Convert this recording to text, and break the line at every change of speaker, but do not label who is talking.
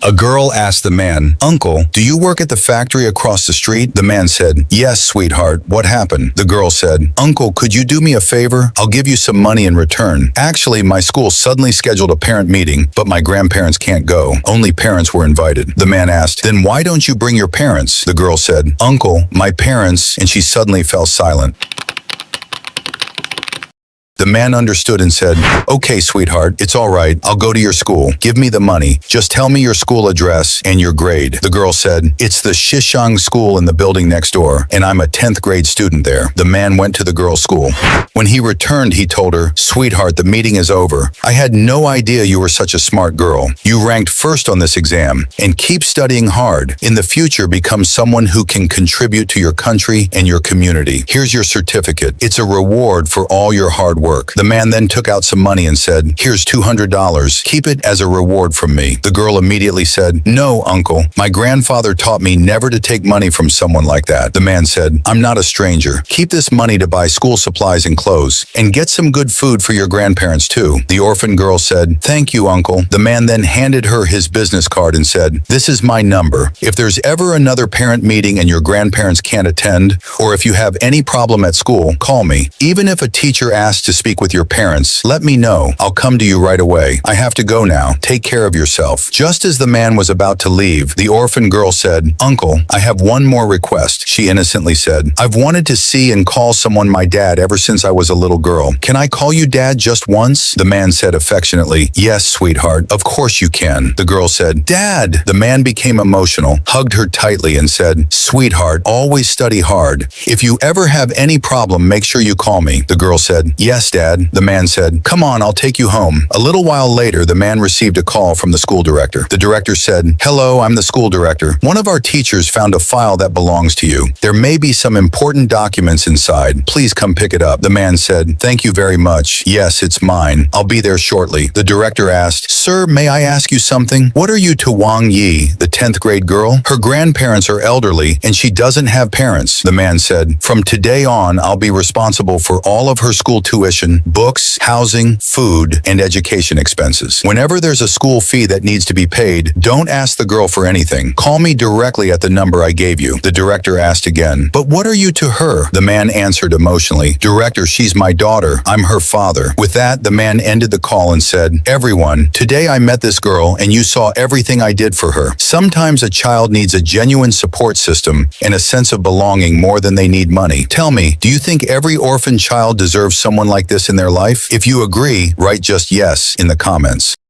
A girl asked the man, "Uncle, do you work at the factory across the street?" The man said, "Yes, sweetheart. What happened?" The girl said, "Uncle, could you do me a favor? I'll give you some money in return. Actually, my school suddenly scheduled a parent meeting, but my grandparents can't go. Only parents were invited." The man asked, "Then why don't you bring your parents?" The girl said, "Uncle, my parents," and she suddenly fell silent. The man understood and said, "Okay, sweetheart, it's all right. I'll go to your school. Give me the money. Just tell me your school address and your grade." The girl said, "It's the Shishang school in the building next door, and I'm a 10th grade student there." The man went to the girl's school. When he returned, he told her, "Sweetheart, the meeting is over. I had no idea you were such a smart girl. You ranked first on this exam, and keep studying hard. In the future, become someone who can contribute to your country and your community. Here's your certificate. It's a reward for all your hard work." The man then took out some money and said, "Here's $200. Keep it as a reward from me." The girl immediately said, "No, uncle. My grandfather taught me never to take money from someone like that." The man said, "I'm not a stranger. Keep this money to buy school supplies and clothes, and get some good food for your grandparents too." The orphan girl said, "Thank you, uncle." The man then handed her his business card and said, "This is my number. If there's ever another parent meeting and your grandparents can't attend, or if you have any problem at school, call me. Even if a teacher asks to speak with your parents, let me know. I'll come to you right away. I have to go now. Take care of yourself." Just as the man was about to leave, the orphan girl said, "Uncle, I have one more request." She innocently said, "I've wanted to see and call someone my dad ever since I was a little girl. Can I call you dad just once?" The man said affectionately, "Yes, sweetheart, of course you can." The girl said, "Dad!" The man became emotional, hugged her tightly and said, "Sweetheart, always study hard. If you ever have any problem, make sure you call me." The girl said, "Yes, Dad." The man said, "Come on, I'll take you home." A little while later, the man received a call from the school director. The director said, "Hello, I'm the school director. One of our teachers found a file that belongs to you. There may be some important documents inside. Please come pick it up." The man said, "Thank you very much. Yes, it's mine. I'll be there shortly." The director asked, "Sir, may I ask you something? What are you to Wang Yi, the 10th grade girl? Her grandparents are elderly and she doesn't have parents." The man said, "From today on, I'll be responsible for all of her school tuition, books, housing, food, and education expenses. Whenever there's a school fee that needs to be paid, don't ask the girl for anything. Call me directly at the number I gave you." The director asked again, "But what are you to her?" The man answered emotionally, "Director, she's my daughter. I'm her father." With that, the man ended the call and said, "Everyone, today I met this girl and you saw everything I did for her. Sometimes a child needs a genuine support system and a sense of belonging more than they need money. Tell me, do you think every orphan child deserves someone like this in their life? If you agree, write just yes in the comments.